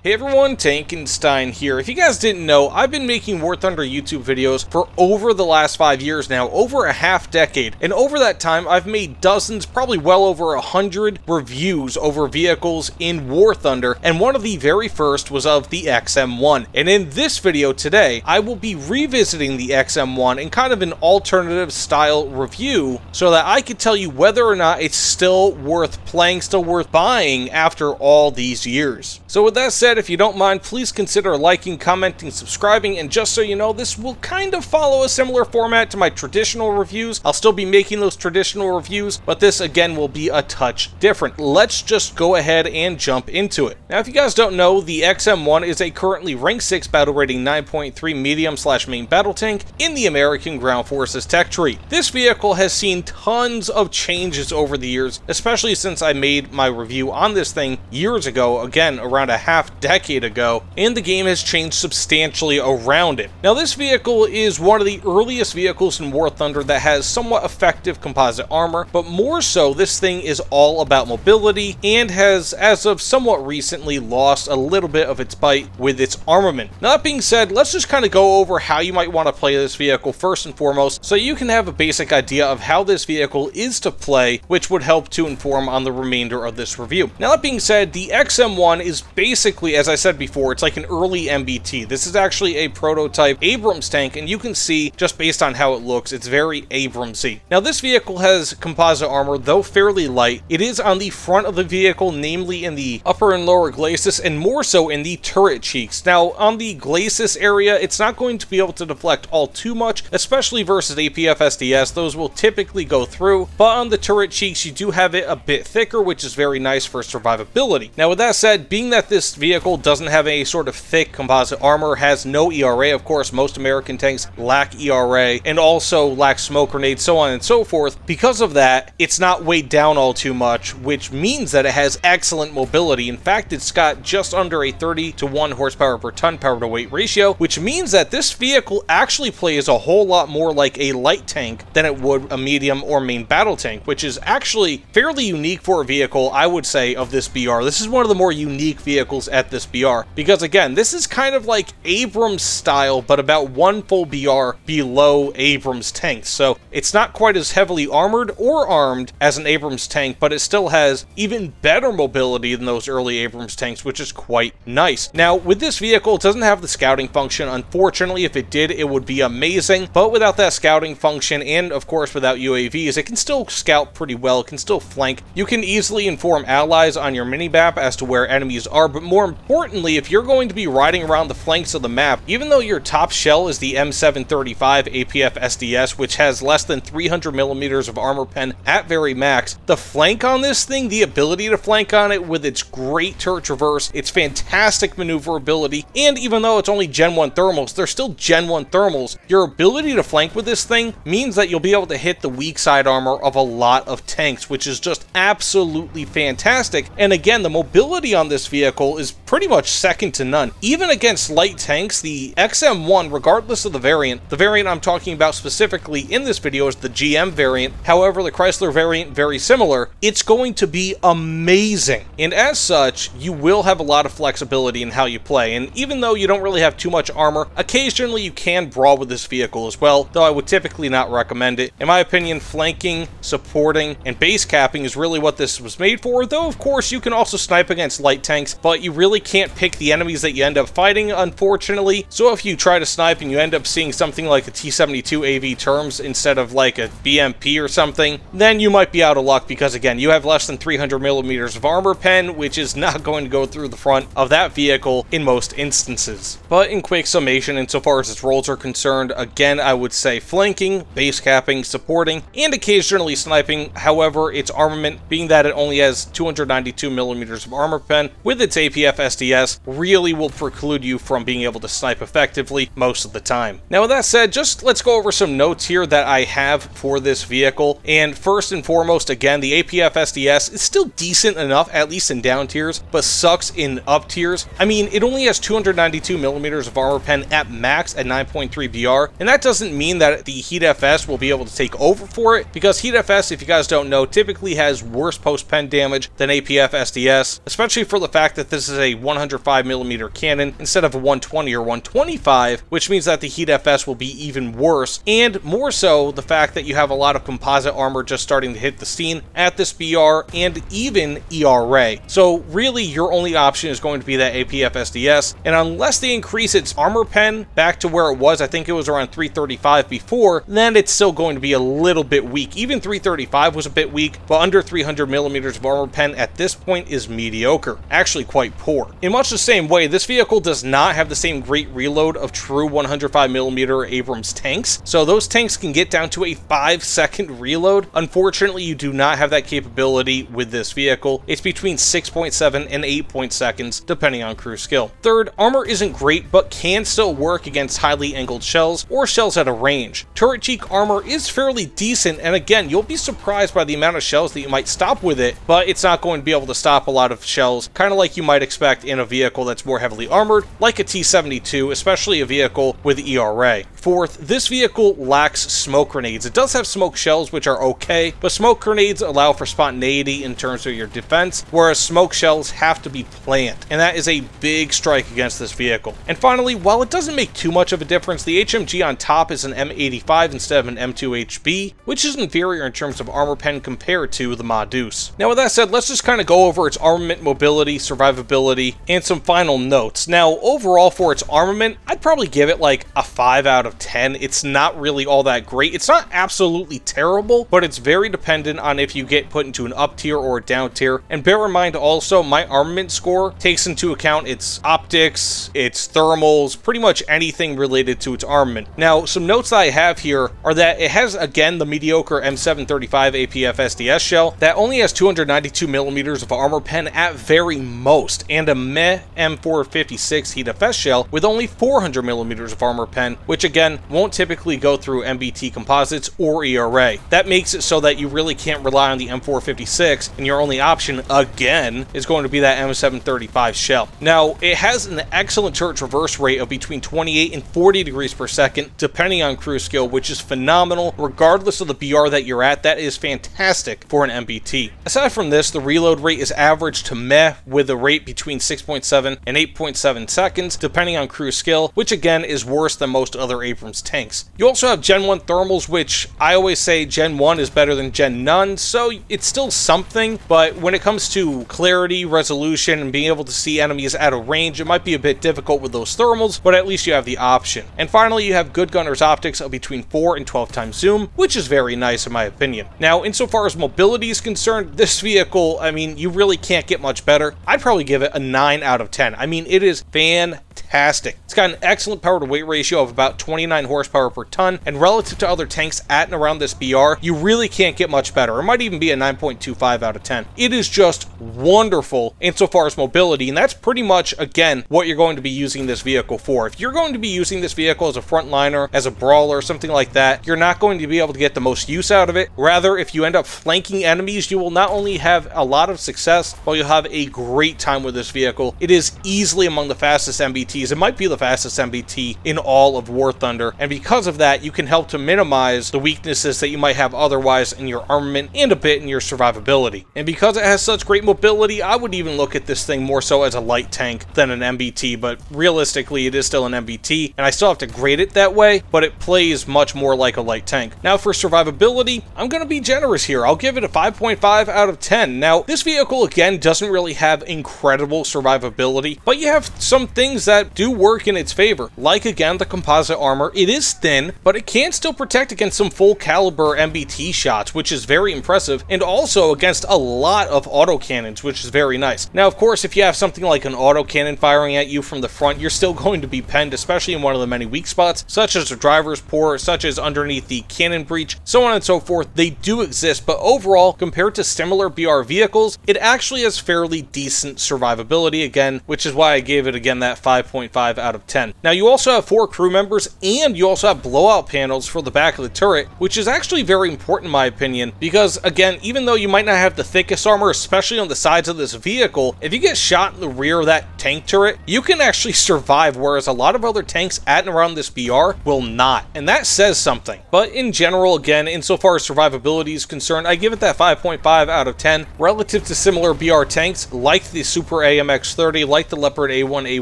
Hey everyone, Tankenstein here. If you guys didn't know, I've been making War Thunder YouTube videos for over the last 5 years now, over a half decade. And over that time, I've made dozens, probably well over 100 reviews over vehicles in War Thunder, and one of the very first was of the XM-1. And in this video today, I will be revisiting the XM-1 in kind of an alternative style review so that I can tell you whether or not it's still worth playing, still worth buying after all these years. So with that said, if you don't mind, please consider liking, commenting, subscribing, and just so you know, this will kind of follow a similar format to my traditional reviews. I'll still be making those traditional reviews, but this again will be a touch different. Let's just go ahead and jump into it. Now, if you guys don't know, the XM-1 is a currently rank 6 battle rating 9.3 medium/main battle tank in the American Ground Forces tech tree. This vehicle has seen tons of changes over the years, especially since I made my review on this thing years ago, again, around a half decade ago, and the game has changed substantially around it. Now, this vehicle is one of the earliest vehicles in War Thunder that has somewhat effective composite armor, but more so, this thing is all about mobility and has, as of somewhat recently, lost a little bit of its bite with its armament. Now, that being said, let's just kind of go over how you might want to play this vehicle first and foremost, so you can have a basic idea of how this vehicle is to play, which would help to inform on the remainder of this review. Now, that being said, the XM-1 is basically, as I said before, it's like an early MBT. This is actually a prototype Abrams tank, and you can see, just based on how it looks, it's very Abramsy. Now, this vehicle has composite armor, though fairly light. It is on the front of the vehicle, namely in the upper and lower glacis, and more so in the turret cheeks. Now, on the glacis area, it's not going to be able to deflect all too much, especially versus APF SDS. Those will typically go through, but on the turret cheeks, you do have it a bit thicker, which is very nice for survivability. Now, with that said, being that this vehicle doesn't have a sort of thick composite armor, has no ERA, of course, most American tanks lack ERA, and also lack smoke grenades, so on and so forth. Because of that, it's not weighed down all too much, which means that it has excellent mobility. In fact, it's got just under a 30-to-1 horsepower per ton power to weight ratio, which means that this vehicle actually plays a whole lot more like a light tank than it would a medium or main battle tank, which is actually fairly unique for a vehicle, I would say, of this BR. This is one of the more unique vehicles at this BR, because again, this is kind of like Abrams style, but about one full BR below Abrams tanks. So it's not quite as heavily armored or armed as an Abrams tank, but it still has even better mobility than those early Abrams tanks, which is quite nice. Now, with this vehicle, it doesn't have the scouting function. Unfortunately, if it did, it would be amazing, but without that scouting function, and of course without UAVs, it can still scout pretty well, it can still flank. You can easily inform allies on your mini-map as to where enemies are, but more importantly, if you're going to be riding around the flanks of the map, even though your top shell is the M735 APF SDS, which has less than 300 millimeters of armor pen at very max, the flank on this thing, the ability to flank on it with its great turret traverse, its fantastic maneuverability, and even though it's only Gen 1 thermals, they're still Gen 1 thermals, your ability to flank with this thing means that you'll be able to hit the weak side armor of a lot of tanks, which is just absolutely fantastic. And again, the mobility on this vehicle is pretty much second to none. Even against light tanks, the XM-1, regardless of the variant I'm talking about specifically in this video is the GM variant. However, the Chrysler variant, very similar. It's going to be amazing. And as such, you will have a lot of flexibility in how you play. And even though you don't really have too much armor, occasionally you can brawl with this vehicle as well, though I would typically not recommend it. In my opinion, flanking, supporting, and base capping is really what this was made for, though of course you can also snipe against light tanks, but you really can't pick the enemies that you end up fighting, unfortunately. So if you try to snipe and you end up seeing something like a T-72 AV terms instead of like a BMP or something, then you might be out of luck, because again, you have less than 300 millimeters of armor pen, which is not going to go through the front of that vehicle in most instances. But in quick summation, insofar as its roles are concerned, again, I would say flanking, base capping, supporting, and occasionally sniping. However, its armament, being that it only has 292 millimeters of armor pen with its APF SDS, really will preclude you from being able to snipe effectively most of the time. Now, with that said, just let's go over some notes here that I have for this vehicle. And first and foremost, again, the APF SDS is still decent enough, at least in down tiers, but sucks in up tiers. I mean, it only has 292 millimeters of armor pen at max at 9.3 BR, and that doesn't mean that the Heat FS will be able to take over for it, because Heat FS, if you guys don't know, typically has worse post pen damage than APF SDS, especially for the fact that this is a a 105mm cannon instead of a 120 or 125, which means that the heat FS will be even worse, and more so the fact that you have a lot of composite armor just starting to hit the scene at this BR and even ERA. So really your only option is going to be that APF SDS, and unless they increase its armor pen back to where it was, I think it was around 335 before, then it's still going to be a little bit weak. Even 335 was a bit weak, but under 300mm of armor pen at this point is mediocre, actually quite poor. In much the same way, this vehicle does not have the same great reload of true 105mm Abrams tanks, so those tanks can get down to a 5-second reload. Unfortunately, you do not have that capability with this vehicle. It's between 6.7 and 8 seconds, depending on crew skill. Third, armor isn't great, but can still work against highly angled shells or shells at a range. Turret cheek armor is fairly decent, and again, you'll be surprised by the amount of shells that you might stop with it, but it's not going to be able to stop a lot of shells, kind of like you might expect in a vehicle that's more heavily armored, like a T-72, especially a vehicle with ERA. Fourth, this vehicle lacks smoke grenades. It does have smoke shells, which are okay, but smoke grenades allow for spontaneity in terms of your defense, whereas smoke shells have to be planned, and that is a big strike against this vehicle. And finally, while it doesn't make too much of a difference, the HMG on top is an M85 instead of an M2HB, which is inferior in terms of armor pen compared to the Modus. Now with that said, let's just kind of go over its armament, mobility, survivability, and some final notes. Now overall for its armament, I'd probably give it like a 5 out of 10. It's not really all that great. It's not absolutely terrible, but it's very dependent on if you get put into an up tier or a down tier. And bear in mind also, my armament score takes into account its optics, its thermals, pretty much anything related to its armament. Now, some notes that I have here are that it has, again, the mediocre M735 APF SDS shell that only has 292mm of armor pen at very most, and a meh M456 heat FS shell with only 400mm of armor pen, which again, won't typically go through MBT composites or ERA. That makes it so that you really can't rely on the M456, and your only option, again, is going to be that M735 shell. Now, it has an excellent turret traverse rate of between 28 and 40 degrees per second, depending on crew skill, which is phenomenal. Regardless of the BR that you're at, that is fantastic for an MBT. Aside from this, the reload rate is average to meh, with a rate between 6.7 and 8.7 seconds, depending on crew skill, which again is worse than most other Abrams tanks. You also have Gen 1 thermals, which I always say Gen 1 is better than Gen none, so it's still something, but when it comes to clarity, resolution, and being able to see enemies at a range, it might be a bit difficult with those thermals, but at least you have the option. And finally, you have good gunner's optics of between 4 and 12 times zoom, which is very nice in my opinion. Now, insofar as mobility is concerned, this vehicle, I mean, you really can't get much better. I'd probably give it a 9 out of 10. I mean, it is fantastic. It's got an excellent power to weight ratio of about 29 horsepower per ton, and relative to other tanks at and around this BR, you really can't get much better. It might even be a 9.25 out of 10. It is just wonderful insofar as mobility, and that's pretty much, again, what you're going to be using this vehicle for. If you're going to be using this vehicle as a frontliner, as a brawler, something like that, you're not going to be able to get the most use out of it. Rather, if you end up flanking enemies, you will not only have a lot of success, but you'll have a great time with this vehicle. It is easily among the fastest MBTs. It might be the fastest MBT in all of War Thunder, and because of that, you can help to minimize the weaknesses that you might have otherwise in your armament and a bit in your survivability. And because it has such great mobility, I would even look at this thing more so as a light tank than an MBT, but realistically, it is still an MBT, and I still have to grade it that way, but it plays much more like a light tank. Now, for survivability, I'm going to be generous here. I'll give it a 5.5 out of 10. Now, this vehicle, again, doesn't really have incredible survivability, but you have some things that do work in its favor. Like, again, the composite armor. It is thin, but it can still protect against some full caliber MBT shots, which is very impressive, and also against a lot of autocannons, which is very nice. Now, of course, if you have something like an autocannon firing at you from the front, you're still going to be penned, especially in one of the many weak spots, such as the driver's port, such as underneath the cannon breech, so on and so forth. They do exist, but overall, compared to similar BR vehicles, it actually has fairly decent survivability, again, which is why I gave it, again, that 5.5 5.5 out of 10. Now, you also have 4 crew members, and you also have blowout panels for the back of the turret, which is actually very important in my opinion, because again, even though you might not have the thickest armor, especially on the sides of this vehicle, if you get shot in the rear of that tank turret, you can actually survive, whereas a lot of other tanks at and around this BR will not, and that says something. But in general, again, insofar as survivability is concerned, I give it that 5.5 out of 10 relative to similar BR tanks like the Super AMX-30, like the Leopard A1,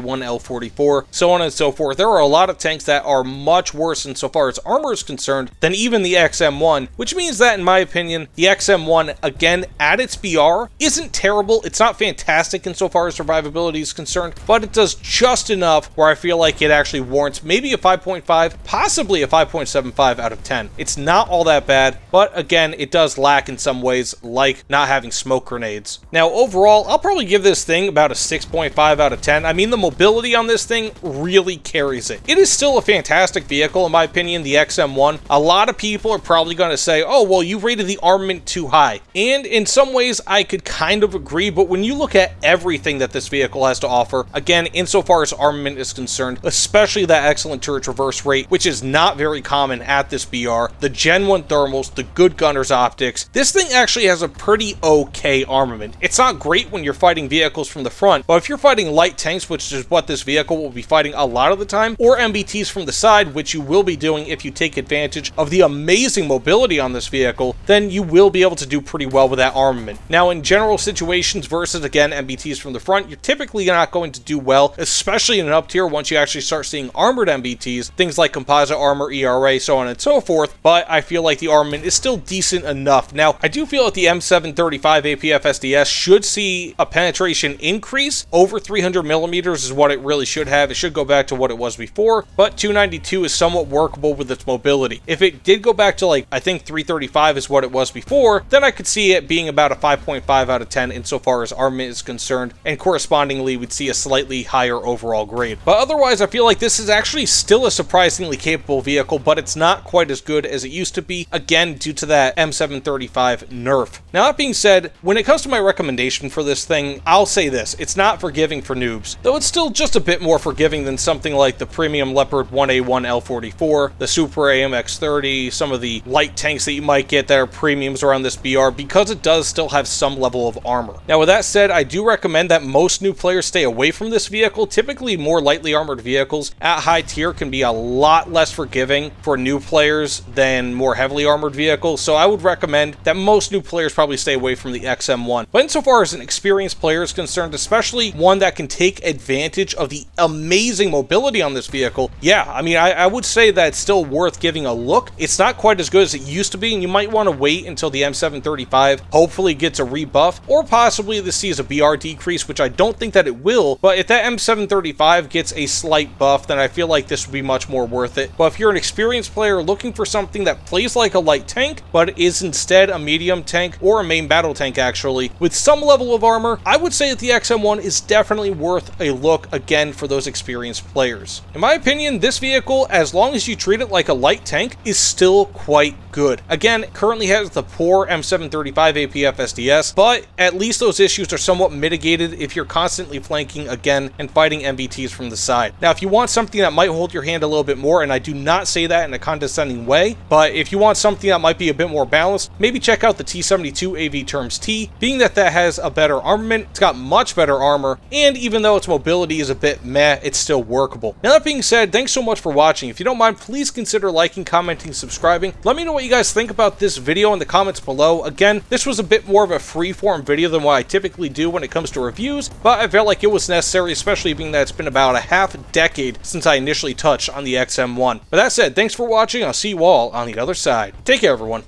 A1L44, so on and so forth. There are a lot of tanks that are much worse insofar as armor is concerned than even the XM-1, which means that, in my opinion, the XM-1, again, at its BR, isn't terrible. It's not fantastic insofar as survivability is concerned, but it does just enough where I feel like it actually warrants maybe a 5.5, possibly a 5.75 out of 10. It's not all that bad, but again, it does lack in some ways, like not having smoke grenades. Now, overall, I'll probably give this thing about a 6.5 out of 10. I mean, the mobility on this thing really carries it. It is still a fantastic vehicle, in my opinion, the XM-1. A lot of people are probably going to say, oh, well, you rated the armament too high. And in some ways, I could kind of agree, but when you look at everything that this vehicle has to offer, again, insofar as armament is concerned, especially that excellent turret traverse rate, which is not very common at this BR, the Gen 1 thermals, the good gunner's optics, this thing actually has a pretty okay armament. It's not great when you're fighting vehicles from the front, but if you're fighting light tanks, which is what this vehicle will be fighting a lot of the time, or MBTs from the side, which you will be doing if you take advantage of the amazing mobility on this vehicle, then you will be able to do pretty well with that armament. Now, in general situations versus, again, MBTs from the front, you're typically not going to do well, especially in an up tier once you actually start seeing armored MBTs, things like composite armor, ERA, so on and so forth, but I feel like the armament is still decent enough. Now, I do feel that the M735 APF SDS should see a penetration increase. Over 300 millimeters is what it really should have. It should go back to what it was before, but 292 is somewhat workable with its mobility. If it did go back to, like, I think 335 is what it was before, then I could see it being about a 5.5 out of 10 insofar as armament is concerned, and correspondingly we'd see a slightly higher overall grade. But otherwise, I feel like this is actually still a surprisingly capable vehicle, but it's not quite as good as it used to be, again, due to that M735 nerf. Now, that being said, when it comes to my recommendation for this thing, I'll say this: it's not forgiving for noobs, though it's still just a bit more forgiving than something like the premium Leopard 1A1L44, the Super AMX-30, some of the light tanks that you might get that are premiums around this BR, because it does still have some level of armor. Now, with that said, I do recommend that most new players stay away from this vehicle. Typically, more lightly armored vehicles at high tier can be a lot less forgiving for new players than more heavily armored vehicles, so I would recommend that most new players probably stay away from the XM-1. But insofar as an experienced player is concerned, especially one that can take advantage of the amazing mobility on this vehicle, yeah, I mean, I would say that it's still worth giving a look. It's not quite as good as it used to be, and you might want to wait until the M735 hopefully gets a rebuff, or possibly this sees a BR decrease, which I don't think that it will, but if that M735 gets a slight buff, then I feel like this would be much more worth it. But if you're an experienced player looking for something that plays like a light tank, but is instead a medium tank, or a main battle tank actually, with some level of armor, I would say that the XM-1 is definitely worth a look, again, for those experienced players. In my opinion, this vehicle, as long as you treat it like a light tank, is still quite good. Again, it currently has the poor M735 APF SDS, but at least those issues are somewhat mitigated if you're constantly flanking, again, and fighting MBTs from the side. Now, if you want something that might hold your hand a little bit more, and I do not say that in a condescending way, but if you want something that might be a bit more balanced, maybe check out the T72 AV Terms T, being that that has a better armament, it's got much better armor, and even though its mobility is a bit meh, it's still workable. Now, that being said, thanks so much for watching. If you don't mind, please consider liking, commenting, subscribing. Let me know what you guys think about this video in the comments below. Again, this was a bit more of a free-form video than what I typically do when it comes to reviews, but I felt like it was necessary, especially being that it's been about a half decade since I initially touched on the XM-1. But that said, thanks for watching. I'll see you all on the other side. Take care, everyone.